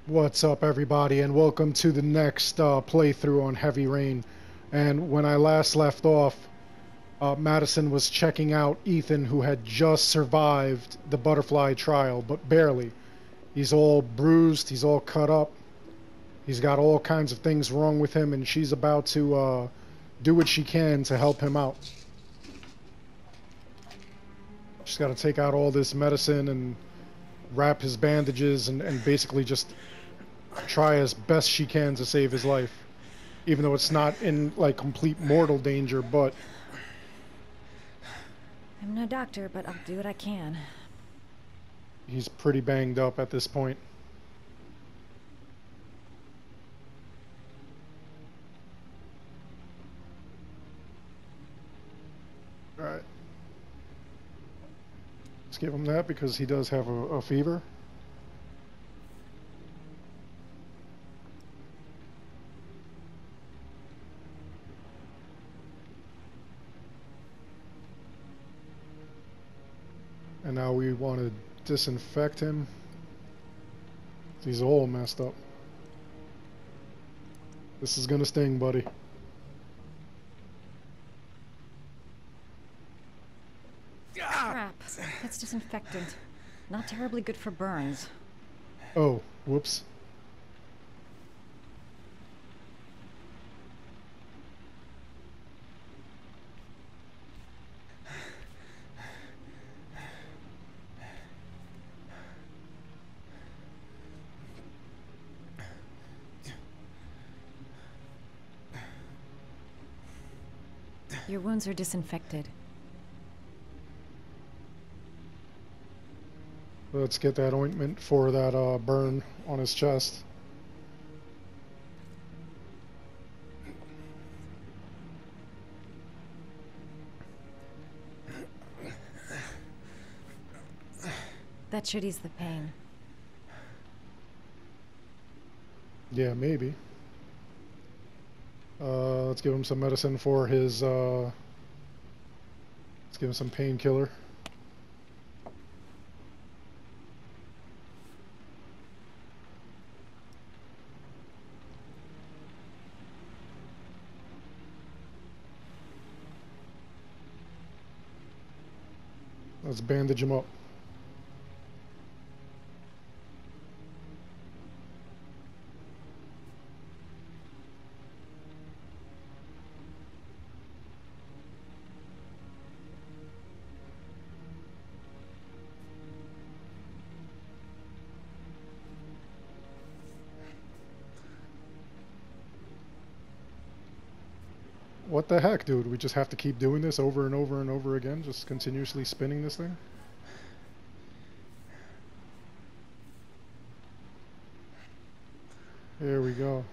What's up, everybody, and welcome to the next playthrough on Heavy Rain. And when I last left off, Madison was checking out Ethan, who had just survived the butterfly trial, but barely. He's all bruised, he's all cut up, he's got all kinds of things wrong with him, and she's about to do what she can to help him out. She's got to take out all this medicine and wrap his bandages and basically just try as best she can to save his life, even though it's not in like complete mortal danger. But I'm no doctor, but I'll do what I can. he's pretty banged up at this point. All right, let's give him that because he does have a fever. And now we want to disinfect him. He's all messed up. This is gonna sting, buddy. Crap. That's disinfectant. Not terribly good for burns. Oh, whoops. Your wounds are disinfected. Let's get that ointment for that burn on his chest. That should ease the pain. Yeah, maybe. Let's give him some medicine for his, let's give him some painkiller. Let's bandage him up. What the heck, dude? We just have to keep doing this over and over and over again, just continuously spinning this thing? There we go.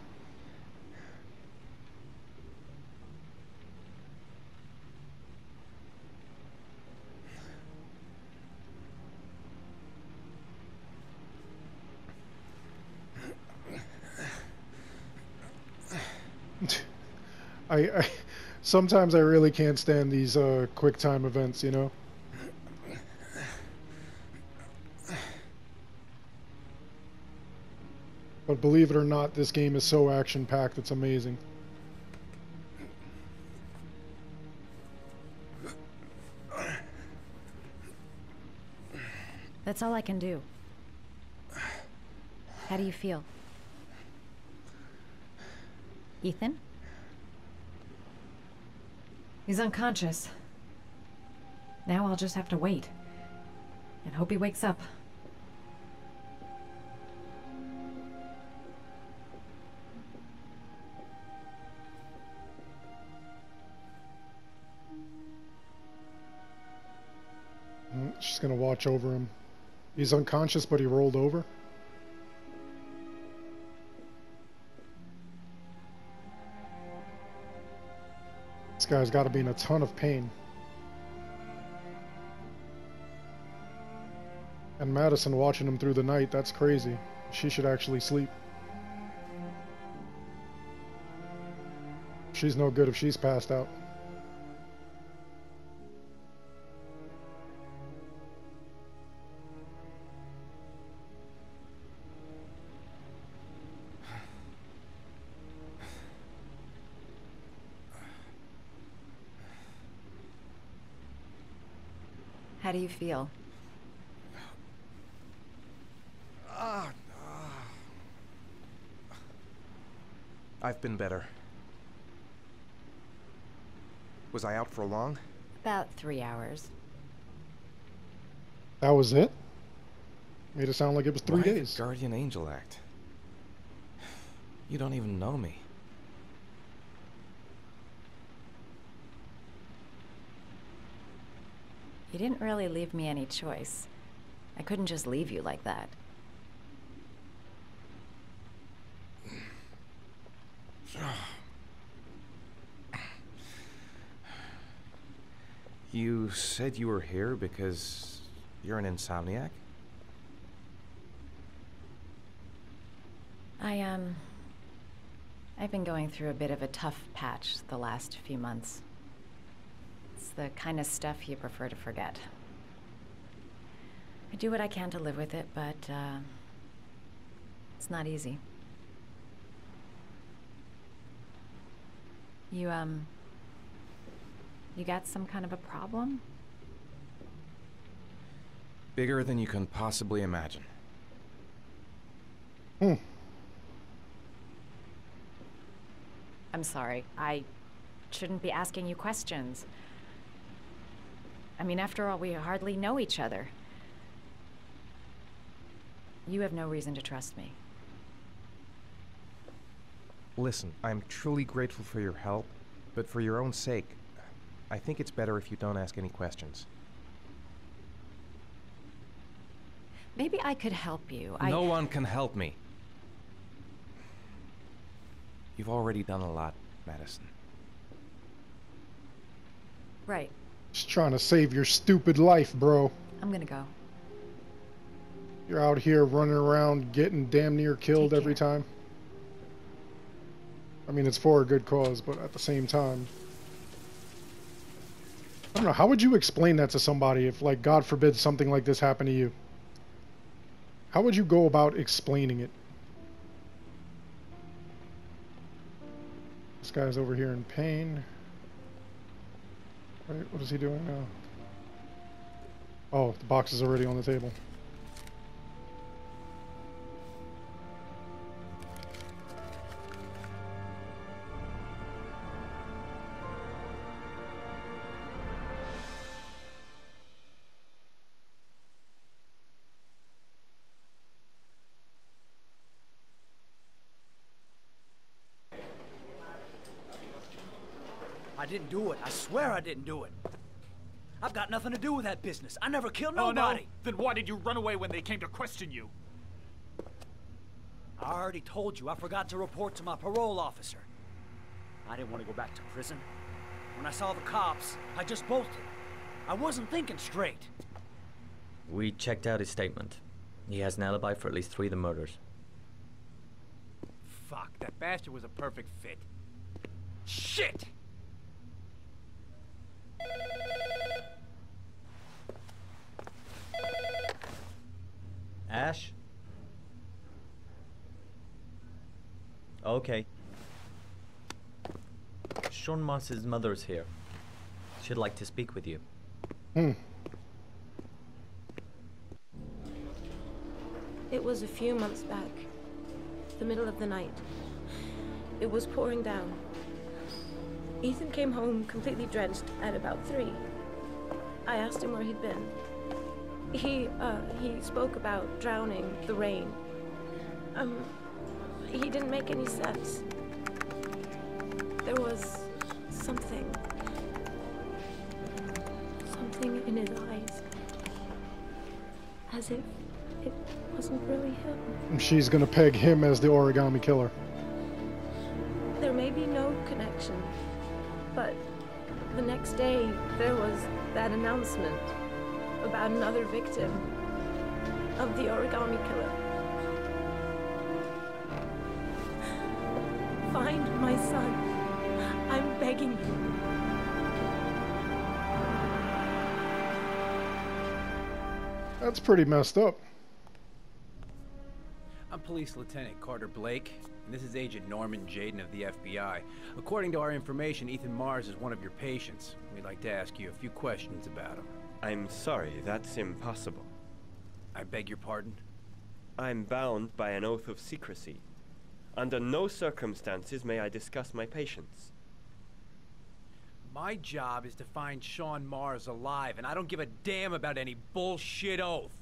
I sometimes I really can't stand these quick time events, you know? But believe it or not, this game is so action-packed, it's amazing. That's all I can do. How do you feel? Ethan? He's unconscious. Now I'll just have to wait. And hope he wakes up. She's gonna watch over him. He's unconscious, but he rolled over. This guy's gotta be in a ton of pain. And Madison watching him through the night, that's crazy. She should actually sleep. She's no good if she's passed out. How do you feel? I've been better. Was I out for long? About 3 hours. That was it? Made it sound like it was 3 Why days. the guardian angel act? You don't even know me. You didn't really leave me any choice. I couldn't just leave you like that. You said you were here because you're an insomniac? I've been going through a bit of a tough patch the last few months. It's the kind of stuff you prefer to forget. I do what I can to live with it, but, it's not easy. You got some kind of a problem? Bigger than you can possibly imagine. I'm sorry. I shouldn't be asking you questions. I mean, after all, we hardly know each other. You have no reason to trust me. Listen, I'm truly grateful for your help, but for your own sake, I think it's better if you don't ask any questions. Maybe I could help you. No one can help me. You've already done a lot, Madison. Right. Just trying to save your stupid life, bro. I'm gonna go. You're out here running around getting damn near killed Take every care. time. I mean, it's for a good cause, but at the same time... I don't know, how would you explain that to somebody if, like, God forbid something like this happened to you? How would you go about explaining it? This guy's over here in pain. Right, what is he doing now? Oh, the box is already on the table. I didn't do it. I swear I didn't do it. I've got nothing to do with that business. I never killed Oh, nobody. no? Then why did you run away when they came to question you? I already told you I forgot to report to my parole officer. I didn't want to go back to prison. When I saw the cops, I just bolted. I wasn't thinking straight. We checked out his statement. He has an alibi for at least 3 of the murders. Fuck, that bastard was a perfect fit. Shit! Ash? Okay. Sean Moss's mother's here. She'd like to speak with you. It was a few months back, the middle of the night. It was pouring down. Ethan came home completely drenched at about 3. I asked him where he'd been. He spoke about drowning, the rain. He didn't make any sense. There was something in his eyes. As if it wasn't really him. And she's gonna peg him as the origami killer. There may be no connection, but the next day there was that announcement about another victim of the origami killer. Find my son. I'm begging you. That's pretty messed up. I'm Police Lieutenant Carter Blake, and this is Agent Norman Jaden of the FBI. According to our information, Ethan Mars is one of your patients. We'd like to ask you a few questions about him. I'm sorry, that's impossible. I beg your pardon? I'm bound by an oath of secrecy. Under no circumstances may I discuss my patients. My job is to find Sean Mars alive, and I don't give a damn about any bullshit oath.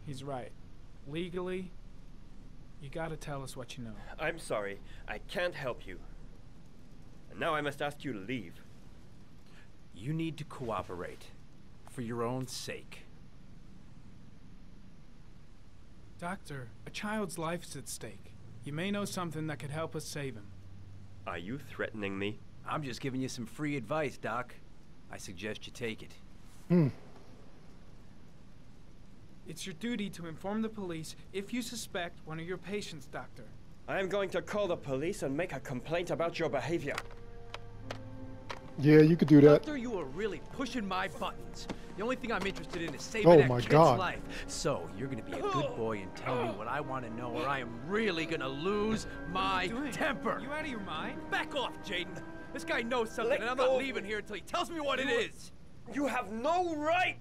He's right. Legally, you gotta tell us what you know. I'm sorry, I can't help you. And now I must ask you to leave. You need to cooperate. For your own sake. Doctor, a child's life's at stake. You may know something that could help us save him. Are you threatening me? I'm just giving you some free advice, Doc. I suggest you take it. It's your duty to inform the police if you suspect one of your patients, Doctor. I am going to call the police and make a complaint about your behavior. Yeah, you could do that. Doctor, you are really pushing my buttons. The only thing I'm interested in is saving that kid's life. So, you're gonna be a good boy and tell me what I want to know, or I am really gonna lose my temper. You out of your mind? Back off, Jaden. This guy knows something, and I'm not leaving here until he tells me what it is. You have no right!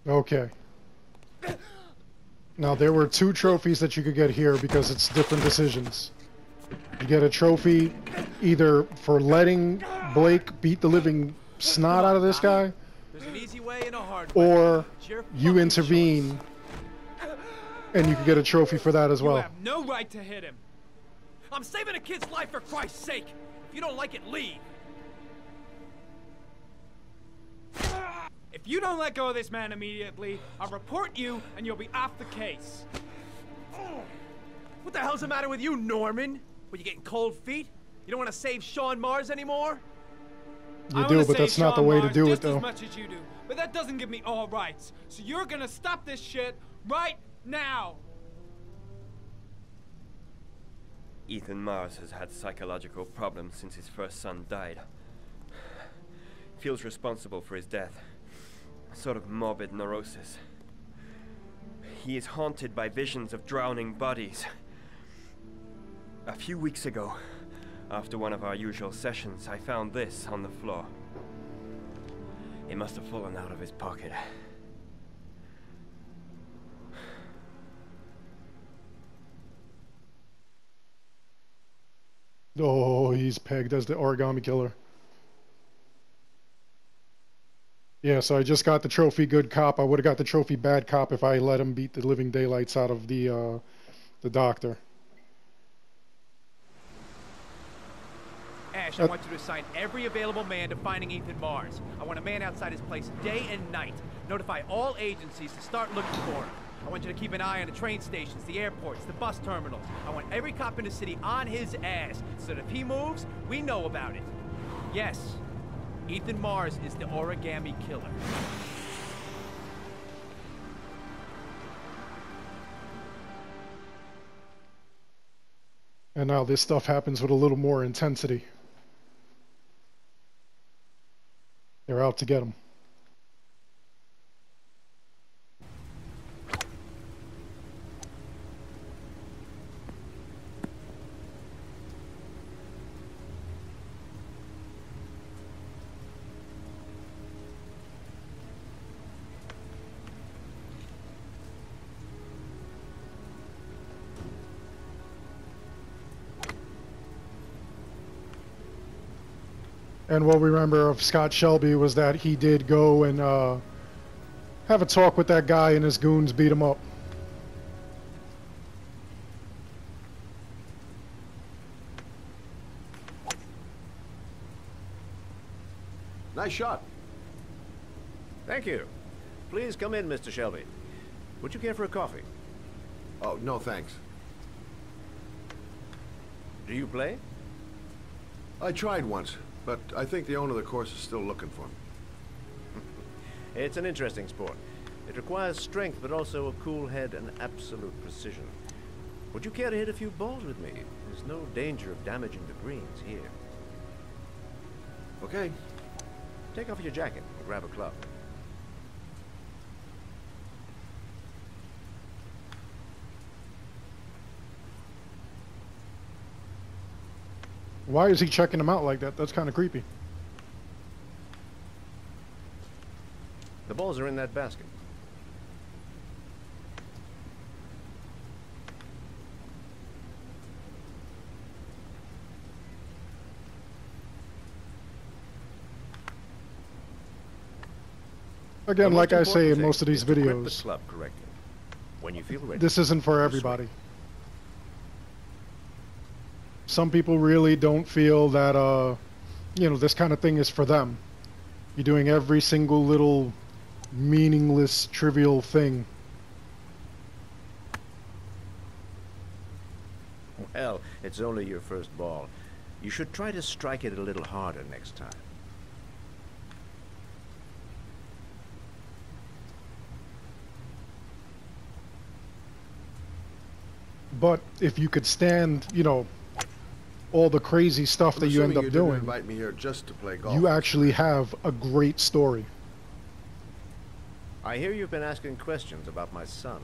Okay. Now, there were 2 trophies that you could get here because it's different decisions. You get a trophy either for letting Blake beat the living snot out of this guy, There's an easy way and a hard way. or you intervene and you can get a trophy for that as well. You have no right to hit him. I'm saving a kid's life for Christ's sake. If you don't like it, leave. If you don't let go of this man immediately, I'll report you and you'll be off the case. What the hell's the matter with you, Norman? Were you getting cold feet? You don't want to save Sean Mars anymore? You do, but that's not the way to do it, just though. as much as you do, but that doesn't give me all rights. So you're gonna stop this shit right now. Ethan Mars has had psychological problems since his first son died. Feels responsible for his death. A sort of morbid neurosis. He is haunted by visions of drowning bodies. A few weeks ago, after one of our usual sessions, I found this on the floor. It must have fallen out of his pocket. Oh, he's pegged as the origami killer. Yeah, so I just got the trophy good cop. I would have got the trophy bad cop if I let him beat the living daylights out of the doctor. Ash, I want you to assign every available man to finding Ethan Mars. I want a man outside his place day and night. Notify all agencies to start looking for him. I want you to keep an eye on the train stations, the airports, the bus terminals. I want every cop in the city on his ass, so that if he moves, we know about it. Yes, Ethan Mars is the origami killer. And now this stuff happens with a little more intensity. They're out to get him. And what we remember of Scott Shelby was that he did go and have a talk with that guy, and his goons beat him up. Nice shot. Thank you. Please come in, Mr. Shelby. Would you care for a coffee? Oh, no thanks. Do you play? I tried once, but I think the owner of the course is still looking for me. It's an interesting sport. It requires strength, but also a cool head and absolute precision. Would you care to hit a few balls with me? There's no danger of damaging the greens here. Okay. Take off your jacket and grab a club. Why is he checking him out like that? That's kind of creepy. The balls are in that basket. Again, like I say in most of these the videos, club correctly. When you feel ready, this isn't for everybody. Some people really don't feel that, you know, this kind of thing is for them. You're doing every single little meaningless, trivial thing. Well, it's only your first ball. You should try to strike it a little harder next time. But if you could stand, you know, all the crazy stuff that you end up doing, invite me here just to play golf. you actually have a great story. I hear you've been asking questions about my son.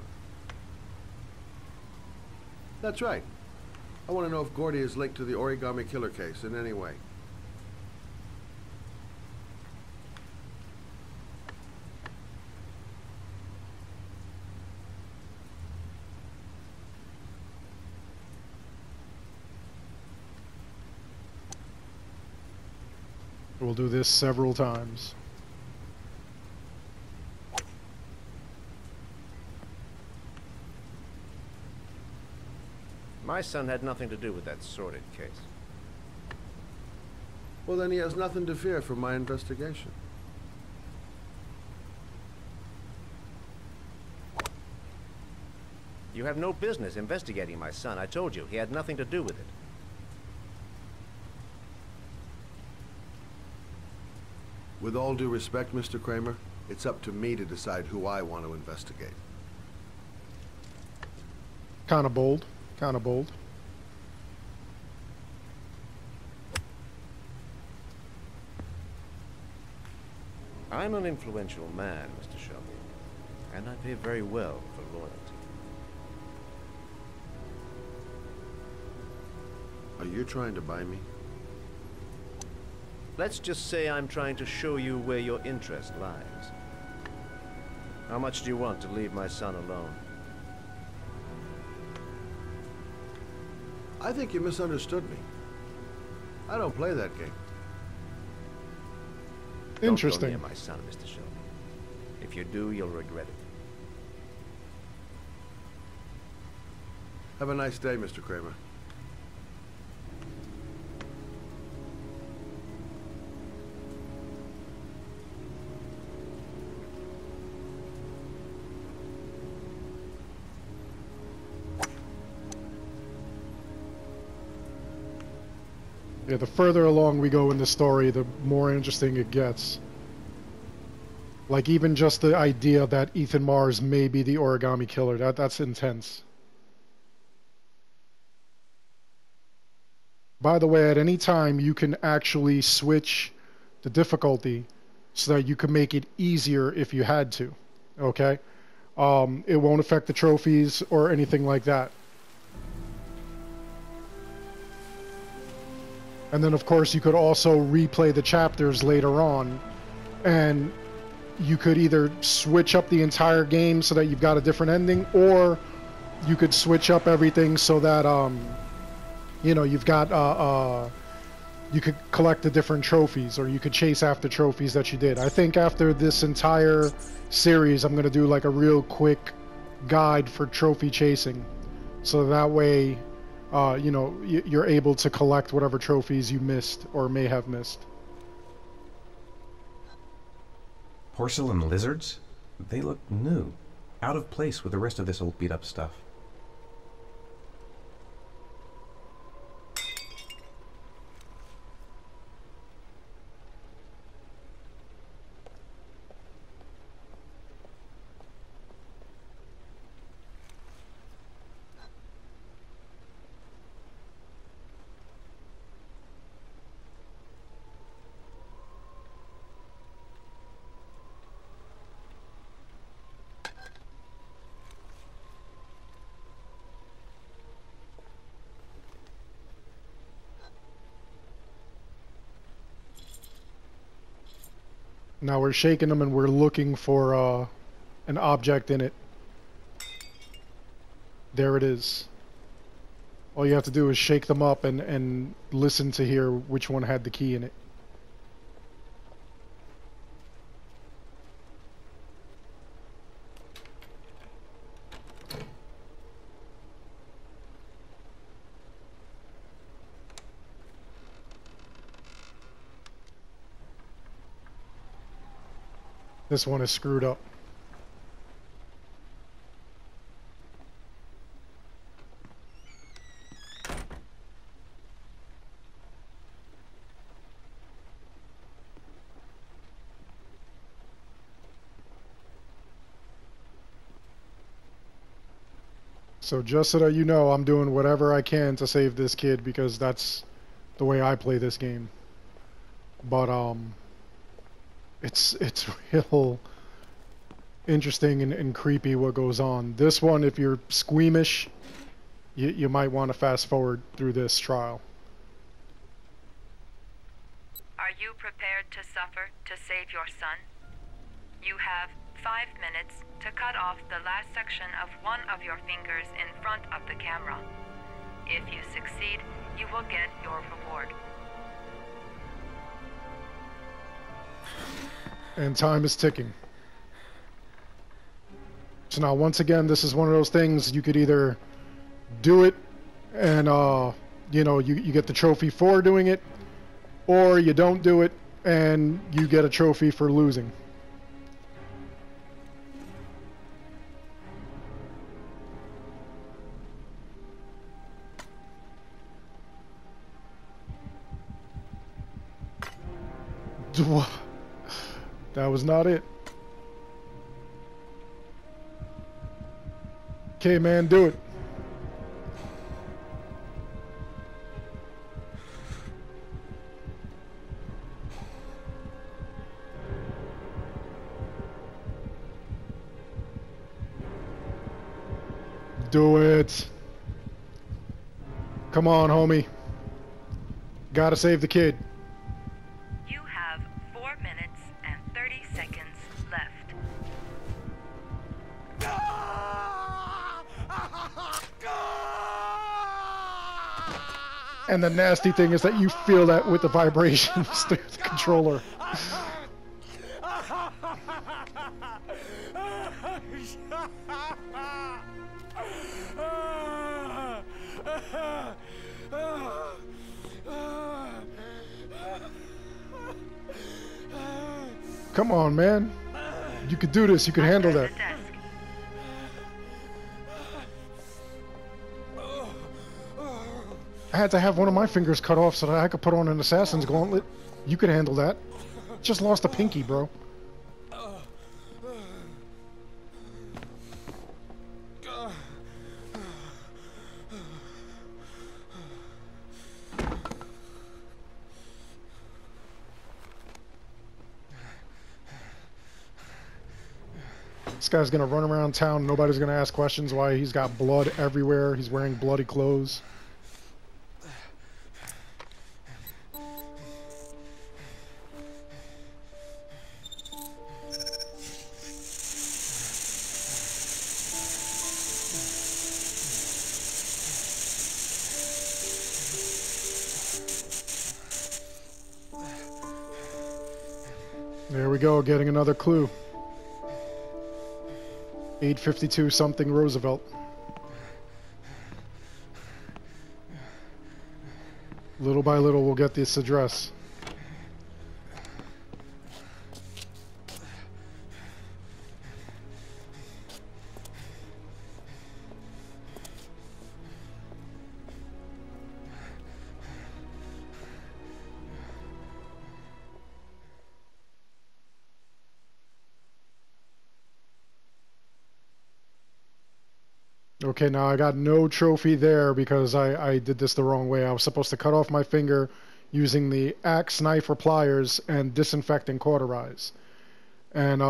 That's right. I want to know if Gordy is linked to the origami killer case in any way. We'll do this several times. My son had nothing to do with that sordid case. Well, then he has nothing to fear from my investigation. You have no business investigating my son. I told you, he had nothing to do with it. With all due respect, Mr. Kramer, it's up to me to decide who I want to investigate. Kind of bold. Kind of bold. I'm an influential man, Mr. Shelby, and I pay very well for loyalty. Are you trying to buy me? Let's just say I'm trying to show you where your interest lies. How much do you want to leave my son alone? I think you misunderstood me. I don't play that game. Interesting. Don't go near my son, Mr. Shelby. If you do, you'll regret it. Have a nice day, Mr. Kramer. Yeah, the further along we go in the story, the more interesting it gets. Like, even just the idea that Ethan Mars may be the origami killer, that's intense. By the way, at any time, you can actually switch the difficulty so that you can make it easier if you had to, okay? It won't affect the trophies or anything like that. And then, of course, you could also replay the chapters later on, and you could either switch up the entire game so that you've got a different ending, or you could switch up everything so that, you know, you've got, you could collect the different trophies, or you could chase after trophies that you did. I think after this entire series, I'm going to do like a real quick guide for trophy chasing, so that way, you know, you're able to collect whatever trophies you missed or may have missed. Porcelain lizards? They look new. Out of place with the rest of this old beat-up stuff. Now we're shaking them and we're looking for an object in it. There it is. All you have to do is shake them up and listen to hear which one had the key in it. This one is screwed up. So just so that you know, I'm doing whatever I can to save this kid because that's the way I play this game. But it's real interesting and creepy what goes on. This one, if you're squeamish, you might want to fast forward through this trial. Are you prepared to suffer to save your son? You have 5 minutes to cut off the last section of one of your fingers in front of the camera. If you succeed, you will get your reward. And time is ticking. So now, once again, this is one of those things you could either do it and, you know, you get the trophy for doing it, or you don't do it and you get a trophy for losing. That was not it. Okay, man, do it. Do it. Come on, homie. Gotta save the kid. You have 4 minutes and 30 seconds left. And the nasty thing is that you feel that with the vibrations through the controller. Come on, man. You could do this. You could handle that. I had to have one of my fingers cut off so that I could put on an assassin's gauntlet. You could handle that. Just lost a pinky, bro. This guy's gonna run around town. Nobody's gonna ask questions why he's got blood everywhere. He's wearing bloody clothes. There we go, getting another clue. 852 something Roosevelt. Little by little we'll get this address. Okay, now I got no trophy there because I did this the wrong way. I was supposed to cut off my finger using the axe, knife, or pliers and disinfect and cauterize. And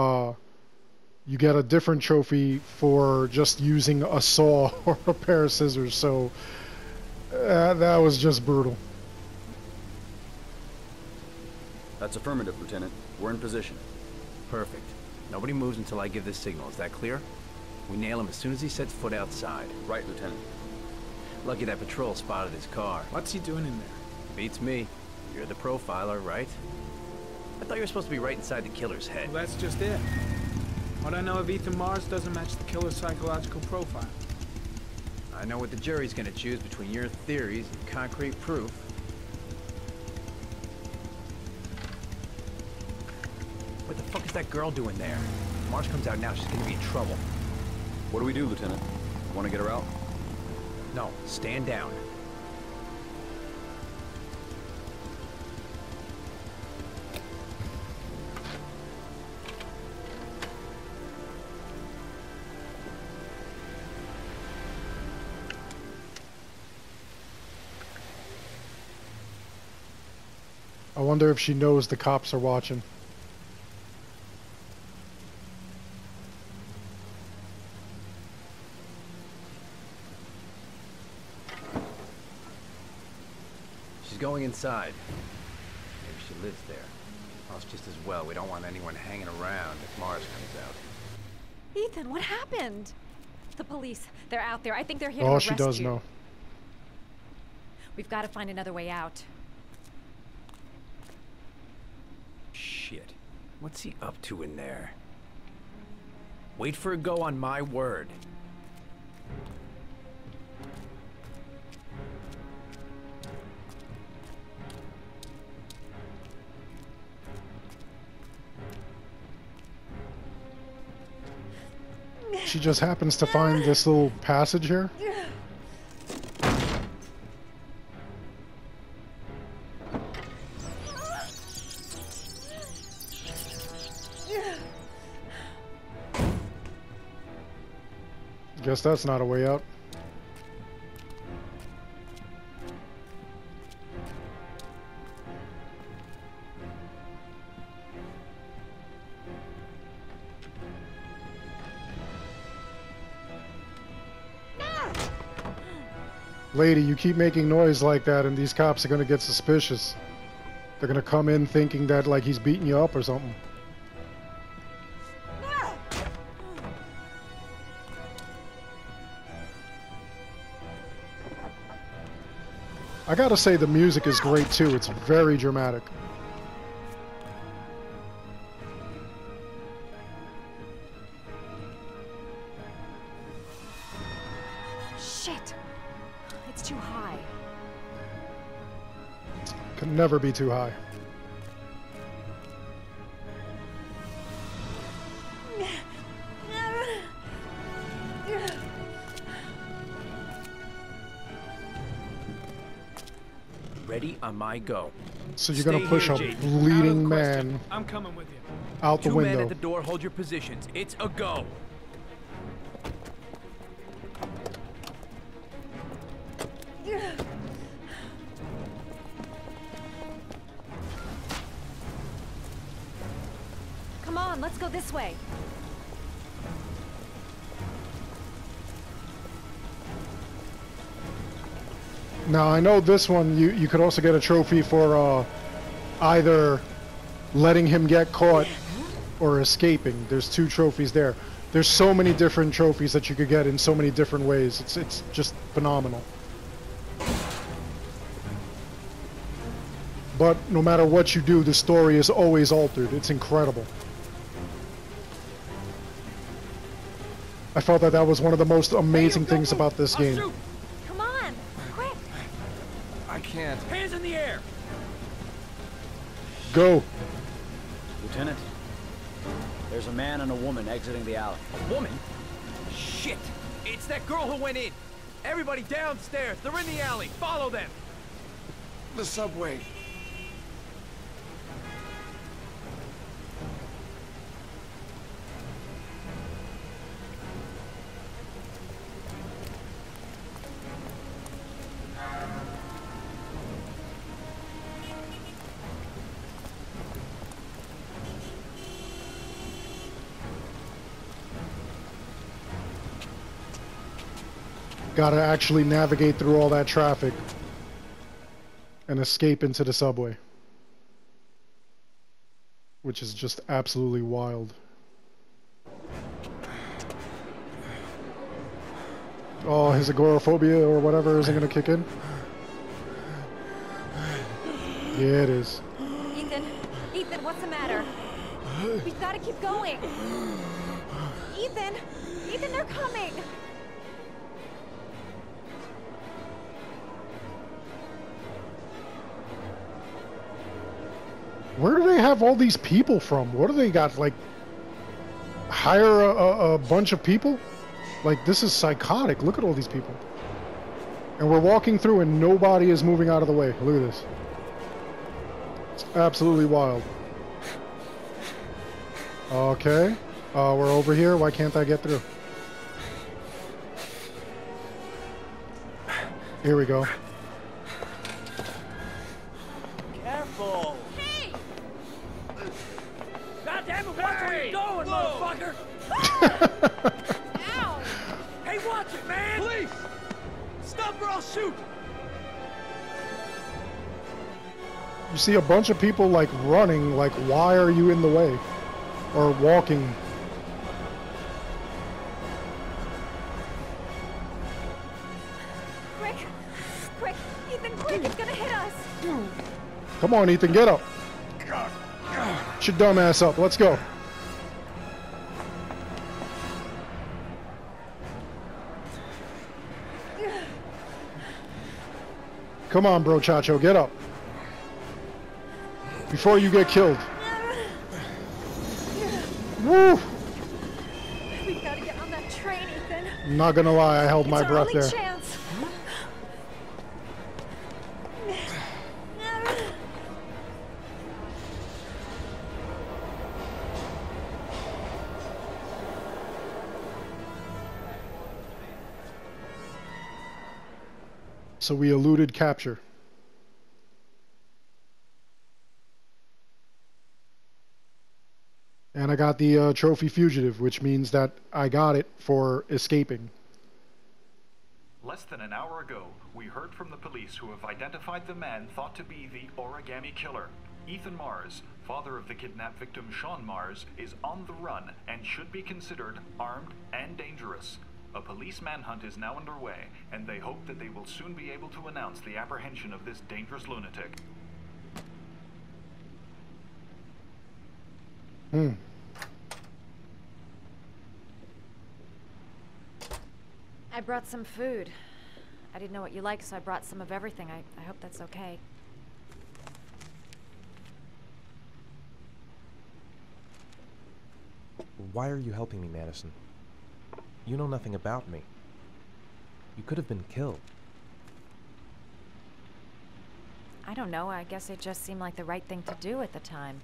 you get a different trophy for just using a saw or a pair of scissors. So that was just brutal. That's affirmative, Lieutenant. We're in position. Perfect. Nobody moves until I give the signal. Is that clear? We nail him as soon as he sets foot outside. Right, Lieutenant. Lucky that patrol spotted his car. What's he doing in there? Beats me. You're the profiler, right? I thought you were supposed to be right inside the killer's head. Well, that's just it. What I know of Ethan Mars doesn't match the killer's psychological profile. I know what the jury's gonna choose between your theories and concrete proof. What the fuck is that girl doing there? If Mars comes out now, she's gonna be in trouble. What do we do, Lieutenant? Want to get her out? No, stand down. I wonder if she knows the cops are watching. She's going inside. Maybe she lives there. Well, it's just as well. We don't want anyone hanging around if Mars comes out. Ethan, what happened? The police. They're out there. I think they're here to Oh, arrest she does you. know. We've got to find another way out. Shit. What's he up to in there? Wait for a go on my word. She just happens to find this little passage here. Guess that's not a way out. Lady, you keep making noise like that and these cops are gonna get suspicious. They're gonna come in thinking that like he's beating you up or something. I gotta say the music is great too, it's very dramatic. Shit! It's too high. Can never be too high. Ready on my go. So you're gonna push a bleeding man I'm coming with you. out the Two men window. at the door, hold your positions. It's a go. Come on, let's go this way. Now I know this one you could also get a trophy for either letting him get caught or escaping. There's two trophies there. There's so many different trophies that you could get in so many different ways. It's just phenomenal. But no matter what you do, the story is always altered. It's incredible. I felt that that was one of the most amazing things about this game. Shoot. Come on, quick! I can't. Hands in the air! Go. Lieutenant, there's a man and a woman exiting the alley. A woman? Shit! It's that girl who went in. Everybody downstairs. They're in the alley. Follow them. The subway. Gotta actually navigate through all that traffic and escape into the subway. which is just absolutely wild. Oh, his agoraphobia or whatever isn't going to kick in? Yeah, it is. Ethan, what's the matter? We've got to keep going. Ethan, they're coming. Where do they have all these people from? What do they got? Like, hire a bunch of people? Like, this is psychotic. Look at all these people. And we're walking through and nobody is moving out of the way. Look at this. It's absolutely wild. Okay. We're over here. Why can't I get through? Here we go. Careful! Hey! God damn it, watch where you're going, motherfucker! Ow! Hey, watch it, man! Police! Stop or I'll shoot! You see a bunch of people like running, like why are you in the way? Or walking. Quick, Ethan, quick, it's gonna hit us. Come on, Ethan, get up. Get your dumb ass up, let's go. Come on, bro Chacho, get up. Before you get killed. Woo! We've got to get on that train, Ethan. I'm not gonna lie, I held my It's our breath only there. chance. So we eluded capture. And I got the trophy fugitive, which means that I got it for escaping. Less than an hour ago, we heard from the police who have identified the man thought to be the origami killer. Ethan Mars, father of the kidnapped victim Sean Mars, is on the run and should be considered armed and dangerous. A police manhunt is now underway, and they hope that they will soon be able to announce the apprehension of this dangerous lunatic. I brought some food. I didn't know what you like, so I brought some of everything. I hope that's okay. Why are you helping me, Madison? You know nothing about me. You could have been killed. I don't know. I guess it just seemed like the right thing to do at the time.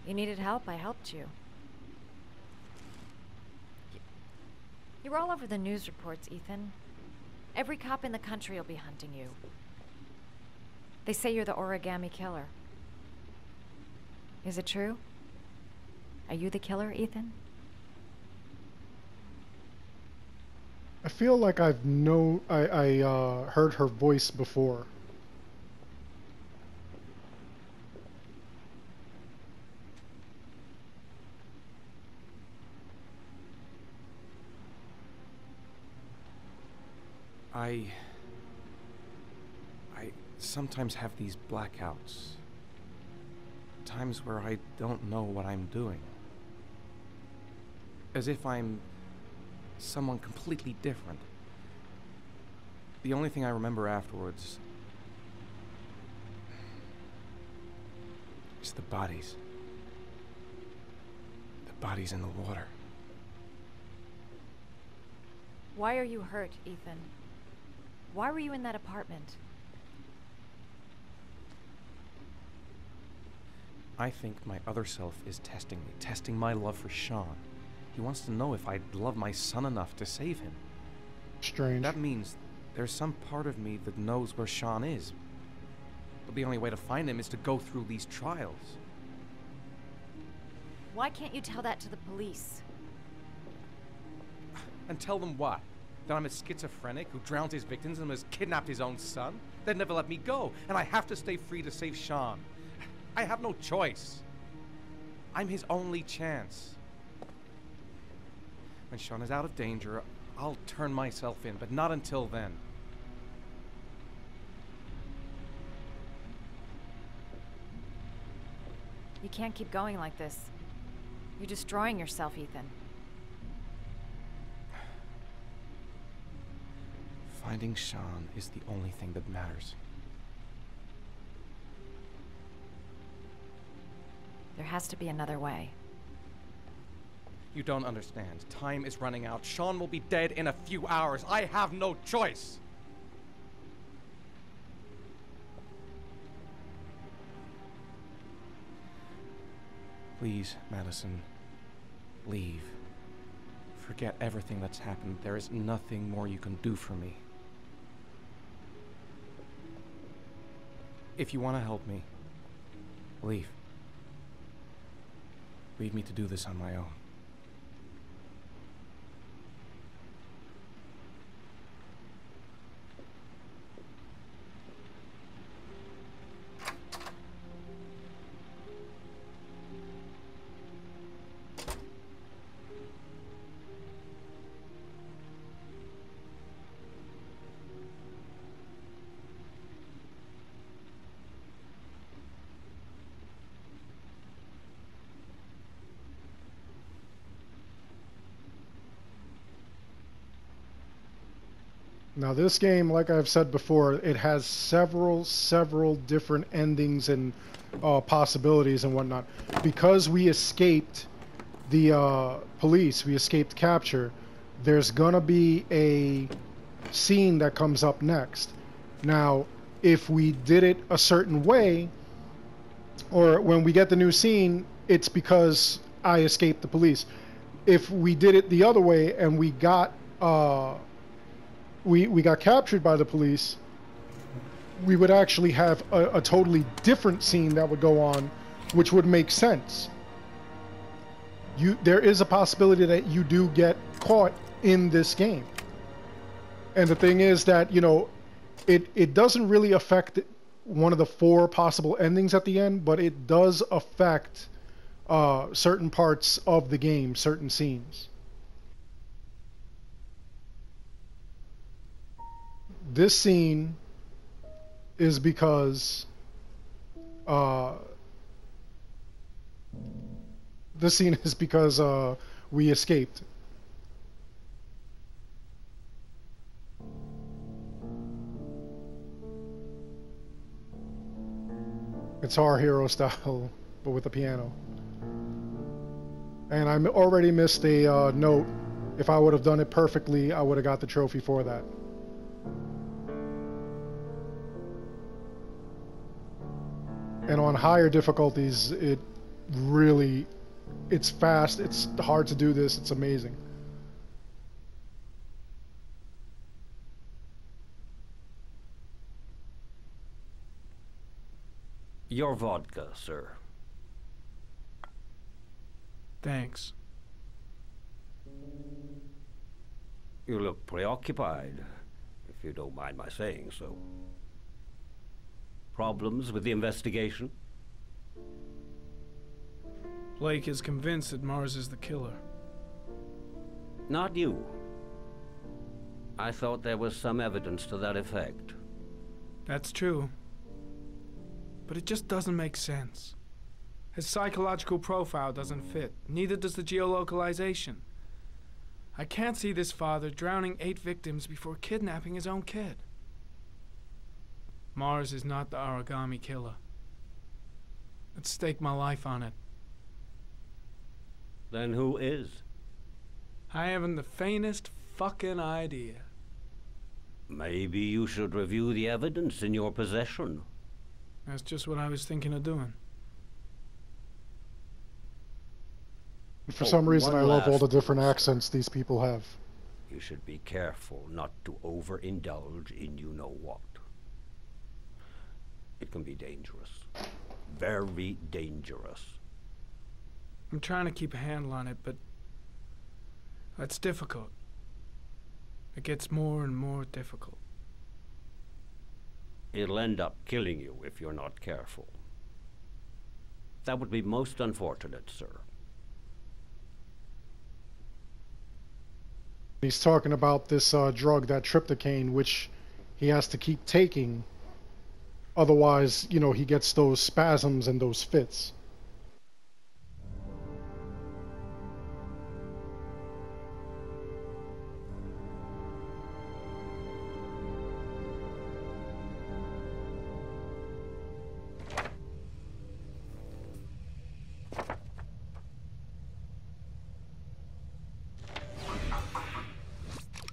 You needed help, I helped you. You're all over the news reports, Ethan. Every cop in the country will be hunting you. They say you're the origami killer. Is it true? Are you the killer, Ethan? I feel like I heard her voice before. I sometimes have these blackouts. Times where I don't know what I'm doing. As if I'm someone completely different. The only thing I remember afterwards is the bodies. The bodies in the water. Why are you hurt, Ethan? Why were you in that apartment? I think my other self is testing me, testing my love for Sean. He wants to know if I'd love my son enough to save him. Strange. That means there's some part of me that knows where Sean is. But the only way to find him is to go through these trials. Why can't you tell that to the police? And tell them what? That I'm a schizophrenic who drowned his victims and has kidnapped his own son? They'd never let me go, and I have to stay free to save Sean. I have no choice. I'm his only chance. When Sean is out of danger, I'll turn myself in, but not until then. You can't keep going like this. You're destroying yourself, Ethan. Finding Sean is the only thing that matters. There has to be another way. You don't understand. Time is running out. Sean will be dead in a few hours. I have no choice. Please, Madison, leave. Forget everything that's happened. There is nothing more you can do for me. If you want to help me, leave. Leave me to do this on my own. Now this game, like I've said before, it has several different endings and possibilities and whatnot. Because we escaped the police, we escaped capture, there's gonna be a scene that comes up next. Now, if we did it a certain way, or when we get the new scene, it's because I escaped the police. If we did it the other way and we got we got captured by the police, we would actually have a totally different scene that would go on, which would make sense. There is a possibility that you do get caught in this game. And the thing is that, you know, it doesn't really affect one of the 4 possible endings at the end, but it does affect certain parts of the game, certain scenes. This scene is because we escaped. Guitar Hero style, but with a piano. And I already missed a note. If I would have done it perfectly, I would have got the trophy for that. And on higher difficulties, it's fast, it's hard to do this, it's amazing. Your vodka, sir. Thanks. You look preoccupied, if you don't mind my saying so. Problems with the investigation? Blake is convinced that Mars is the killer. Not you. I thought there was some evidence to that effect. That's true. But it just doesn't make sense. His psychological profile doesn't fit. Neither does the geolocalization. I can't see this father drowning 8 victims before kidnapping his own kid. Mars is not the origami killer. I'd stake my life on it. Then who is? I haven't the faintest fucking idea. Maybe you should review the evidence in your possession. That's just what I was thinking of doing. For some reason, I love all the different accents these people have. You should be careful not to overindulge in you-know-what. It can be dangerous. Very dangerous. I'm trying to keep a handle on it, but that's difficult. It gets more and more difficult. It'll end up killing you if you're not careful. That would be most unfortunate, sir. He's talking about this drug, that tryptocane, which he has to keep taking. Otherwise, you know, he gets those spasms and those fits.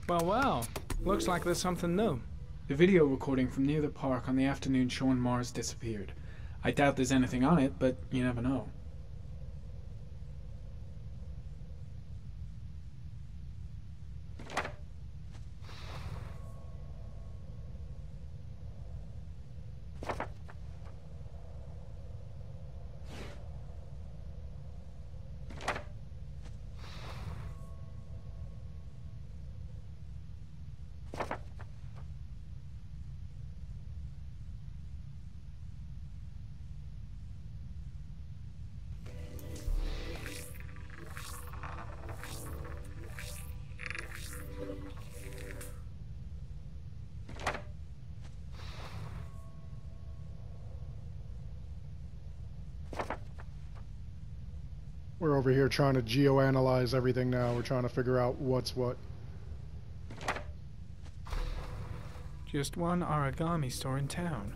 Well, well. Looks like there's something new. The video recording from near the park on the afternoon Sean Mars disappeared. I doubt there's anything on it, but you never know. We're over here trying to geoanalyze everything now. We're trying to figure out what's what. Just one origami store in town.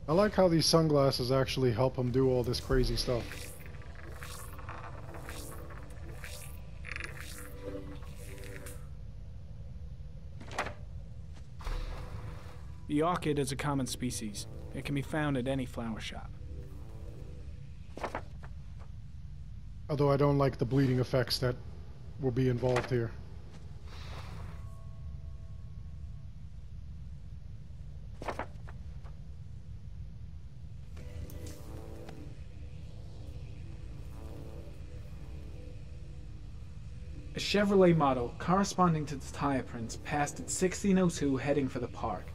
I like how these sunglasses actually help him do all this crazy stuff. The orchid is a common species. It can be found at any flower shop. Although I don't like the bleeding effects that will be involved here. A Chevrolet model corresponding to the tire prints passed at 1602 heading for the park,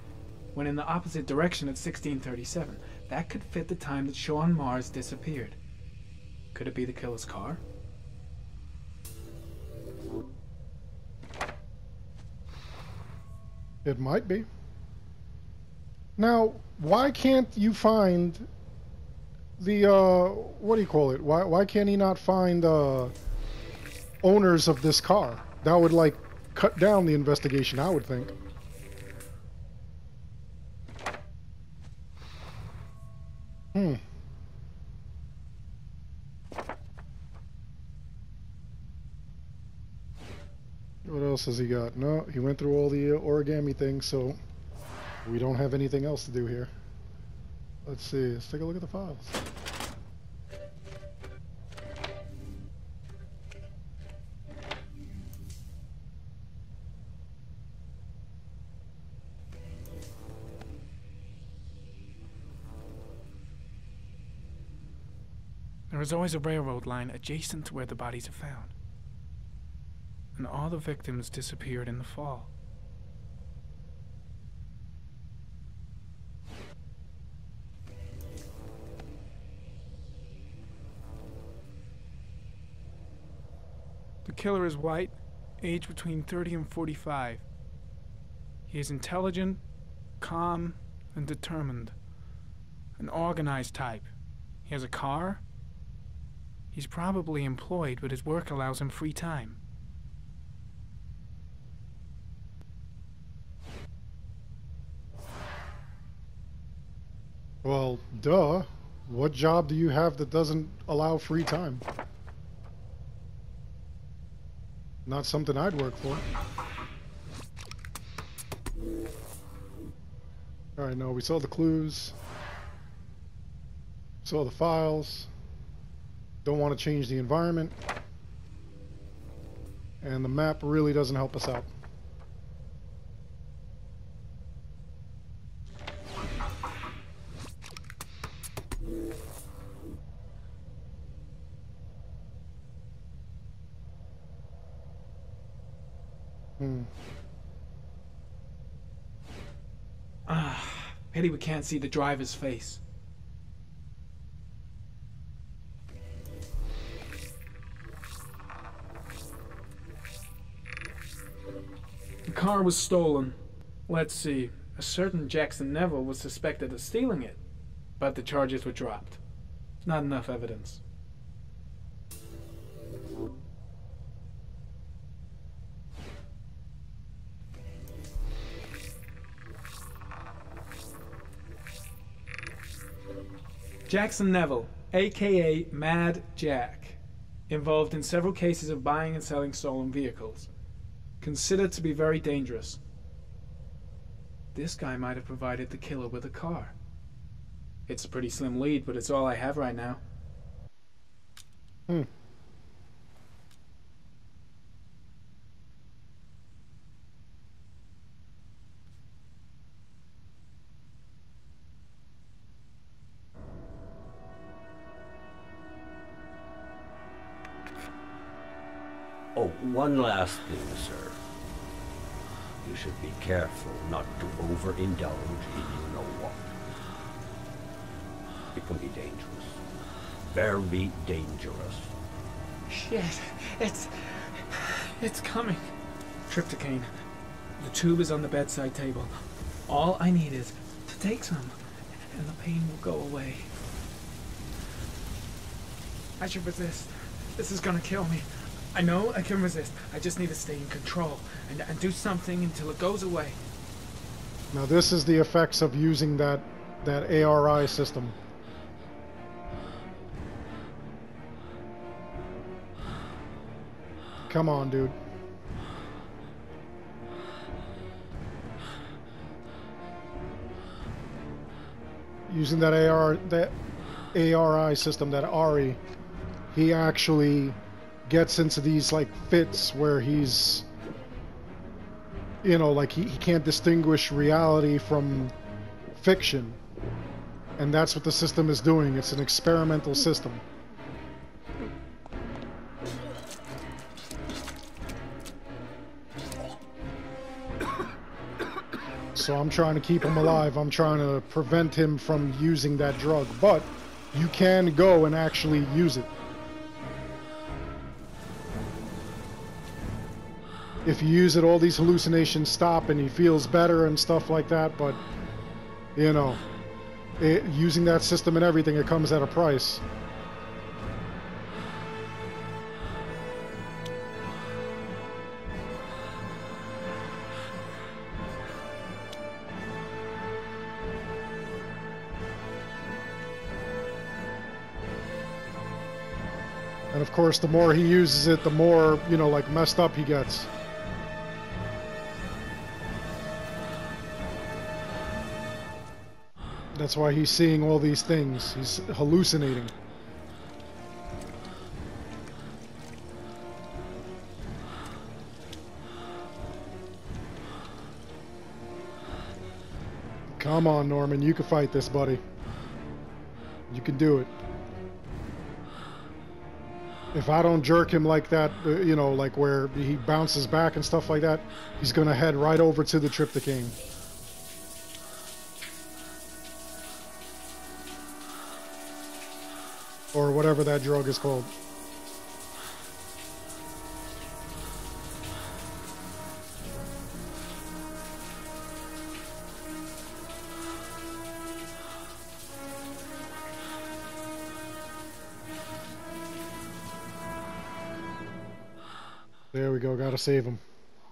when in the opposite direction at 1637. That could fit the time that Sean Mars disappeared. Could it be the killer's car? It might be. Now, why can't you find the, what do you call it? Why can't he not find, owners of this car? That would, like, cut down the investigation, I would think. What else has he got? No, he went through all the origami things, so we don't have anything else to do here. Let's see. Let's take a look at the files. There is always a railroad line adjacent to where the bodies are found. And all the victims disappeared in the fall. The killer is white, aged between 30 and 45. He is intelligent, calm, and determined. An organized type. He has a car. He's probably employed, but his work allows him free time. Well, duh. What job do you have that doesn't allow free time? Not something I'd work for. Alright, no, we saw the clues. Saw the files. Don't want to change the environment. And the map really doesn't help us out. Pity we can't see the driver's face. The car was stolen. Let's see. A certain Jackson Neville was suspected of stealing it, but the charges were dropped. Not enough evidence. Jackson Neville, aka Mad Jack, involved in several cases of buying and selling stolen vehicles. Considered to be very dangerous. This guy might have provided the killer with a car. It's a pretty slim lead, but it's all I have right now. Oh, one last thing, sir. You should be careful not to overindulge in you know what. It can be dangerous. Very dangerous. Shit, it's coming. Trypticane. The tube is on the bedside table. All I need is to take some, and the pain will go away. I should resist. This is gonna kill me. I know I can resist. I just need to stay in control and do something until it goes away. Now this is the effects of using that ARI system. Come on, dude. Using that ARI system, that ARI, he actually gets into these like fits where he's, you know, like he can't distinguish reality from fiction, and that's what the system is doing. It's an experimental system. So I'm trying to keep him alive. I'm trying to prevent him from using that drug, but you can go and actually use it. If you use it, all these hallucinations stop and he feels better and stuff like that, but, you know, using that system and everything, it comes at a price. And of course, the more he uses it, the more, you know, like messed up he gets. That's why he's seeing all these things. He's hallucinating. Come on, Norman. You can fight this, buddy. You can do it. If I don't jerk him like that, you know, like where he bounces back and stuff like that, he's going to head right over to the trypticane. Or whatever that drug is called. There we go, gotta save him.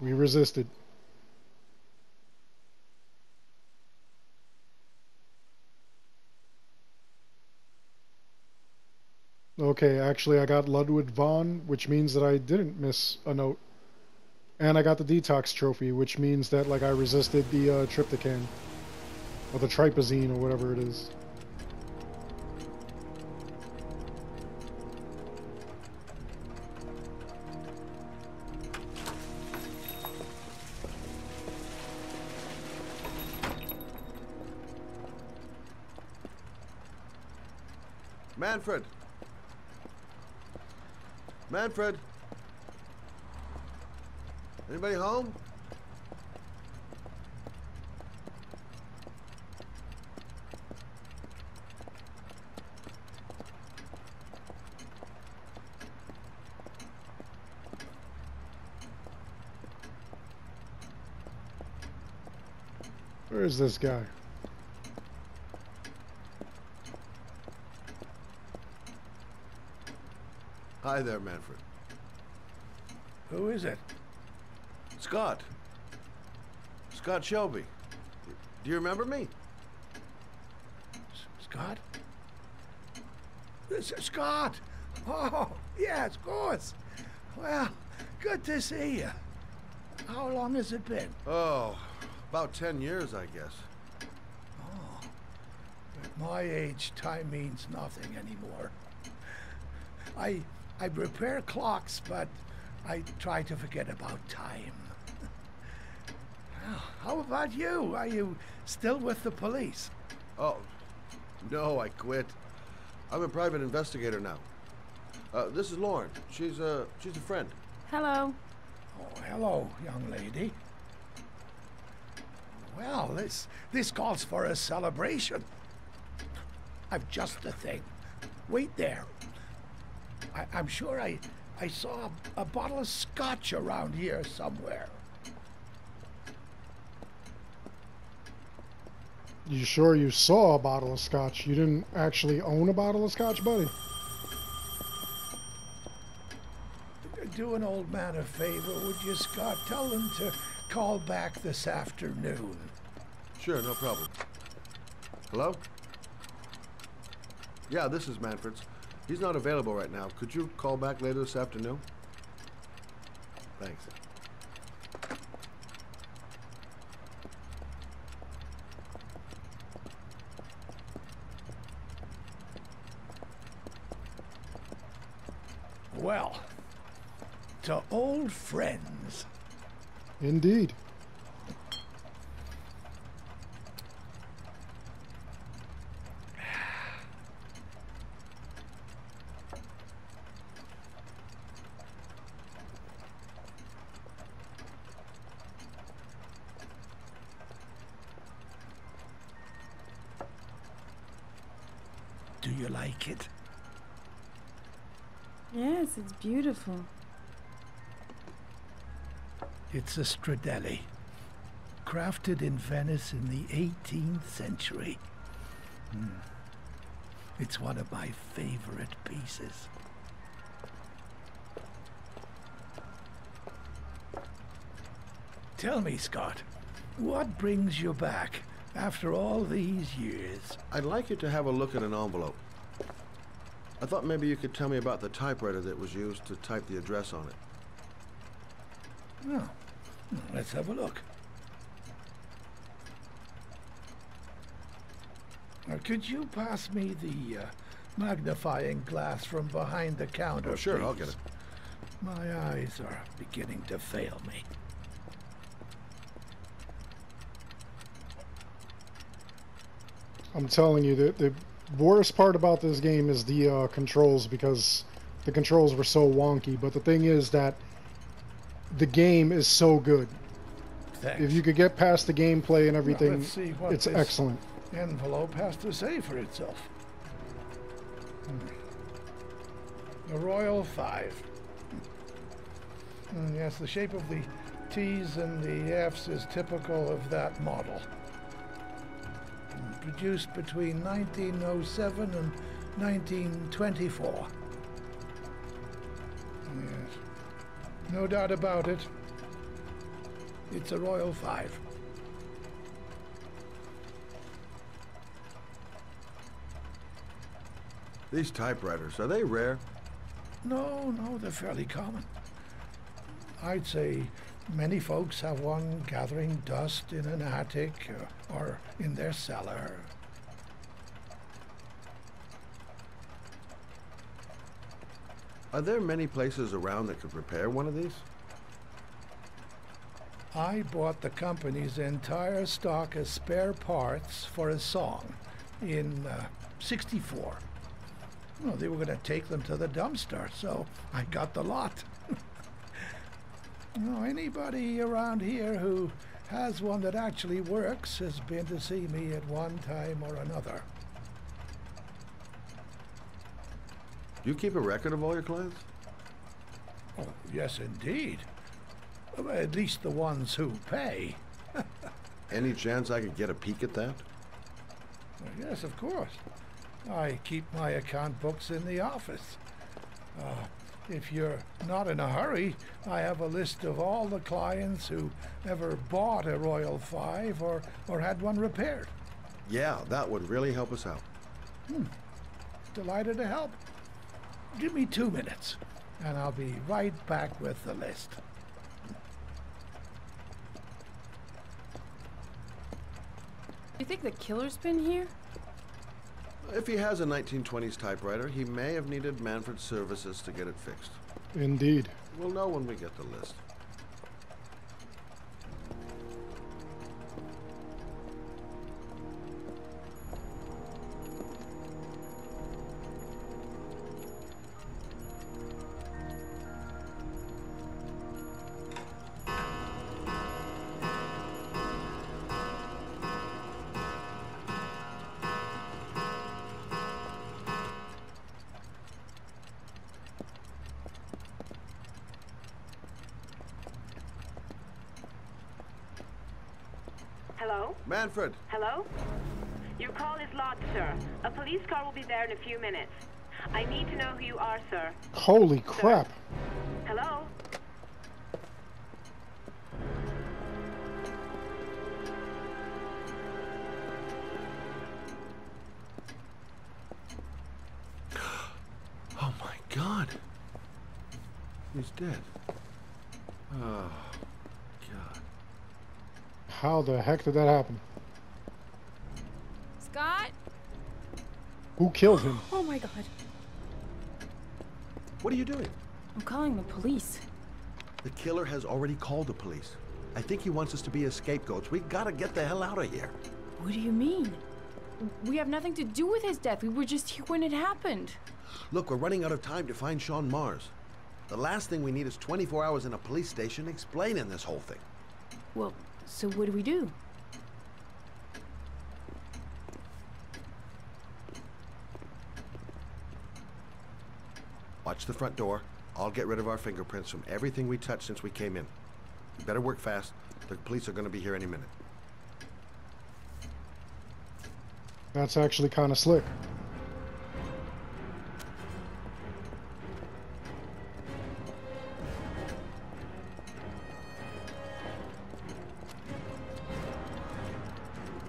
We resisted. Okay, actually I got Ludwig Vaughn, which means that I didn't miss a note. And I got the detox trophy, which means that like I resisted the trypticane. Or the tripazine, or whatever it is. Manfred! Manfred! Anybody home? Where is this guy? Hi there, Manfred. Who is it? Scott. Scott Shelby. Do you remember me? Scott? Scott! Oh, yes, of course. Well, good to see you. How long has it been? Oh, about 10 years, I guess. Oh, at my age, time means nothing anymore. I repair clocks, but I try to forget about time. Well, how about you? Are you still with the police? Oh, no, I quit. I'm a private investigator now. This is Lauren. She's a friend. Hello. Oh, hello, young lady. Well, this calls for a celebration. I've just the thing. Wait there. I'm sure I saw a bottle of scotch around here somewhere. You sure you saw a bottle of scotch? You didn't actually own a bottle of scotch, buddy? Do an old man a favor, would you, Scott? Tell them to call back this afternoon. Sure, no problem. Hello? Yeah, this is Manfred's. He's not available right now. Could you call back later this afternoon? Thanks. Well, to old friends. Indeed. Do you like it? Yes, it's beautiful. It's a Stradelli, crafted in Venice in the 18th century. It's one of my favorite pieces. Tell me, Scott, what brings you back after all these years? I'd like you to have a look at an envelope. I thought maybe you could tell me about the typewriter that was used to type the address on it. Oh, let's have a look. Now, could you pass me the magnifying glass from behind the counter, Oh, sure, please? I'll get it. My eyes are beginning to fail me. I'm telling you, the worst part about this game is the controls, because the controls were so wonky. But the thing is that the game is so good. Thanks. If you could get past the gameplay and everything, Well, let's see what it's this excellent. envelope has to say for itself. The Royal 5. Yes, the shape of the T's and the F's is typical of that model. Produced between 1907 and 1924. Yes, no doubt about it. It's a Royal 5. These typewriters, are they rare? No, they're fairly common. I'd say many folks have one gathering dust in an attic or in their cellar. Are there many places around that could repair one of these? I bought the company's entire stock of spare parts for a song in '64. Well, they were going to take them to the dumpster, so I got the lot. No, anybody around here who has one that actually works has been to see me at one time or another. Do you keep a record of all your clients? Oh, yes, indeed. At least the ones who pay. Any chance I could get a peek at that? Well, yes, of course. I keep my account books in the office. If you're not in a hurry, I have a list of all the clients who ever bought a Royal 5 or had one repaired. Yeah, that would really help us out. Delighted to help. Give me 2 minutes, and I'll be right back with the list. You think the killer's been here? If he has a 1920s typewriter, he may have needed Manfred's services to get it fixed. Indeed. We'll know when we get the list. Hello? Manfred! Hello? Your call is logged, sir. A police car will be there in a few minutes. I need to know who you are, sir. Holy crap. Hello? Oh my God! He's dead. Oh, God. How the heck did that happen? Scott? Who killed him? Oh my God. What are you doing? I'm calling the police. The killer has already called the police. I think he wants us to be his scapegoats. We gotta get the hell out of here. What do you mean? We have nothing to do with his death. We were just here when it happened. Look, we're running out of time to find Sean Mars. The last thing we need is 24 hours in a police station explaining this whole thing. Well, so what do we do? Watch the front door. I'll get rid of our fingerprints from everything we touched since we came in. You better work fast. The police are going to be here any minute. That's actually kind of slick.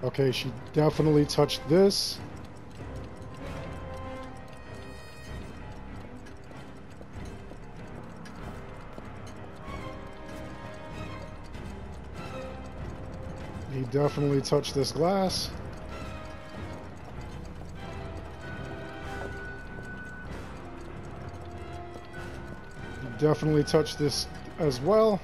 Okay, she definitely touched this. He definitely touched this glass. He definitely touched this as well.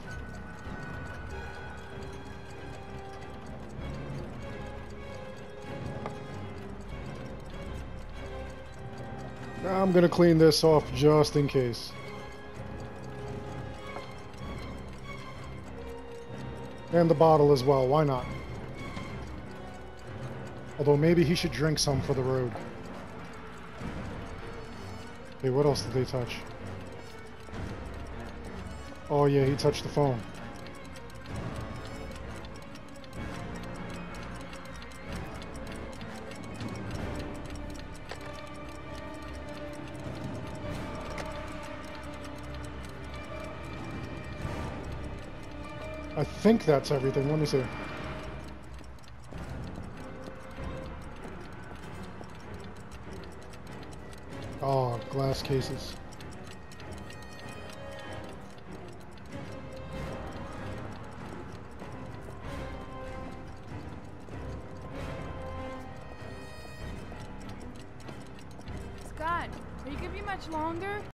I'm gonna clean this off just in case. And the bottle as well, why not? Although maybe he should drink some for the road. Okay, what else did they touch? Oh yeah, he touched the phone. I think that's everything. Let me see. Oh, glass cases.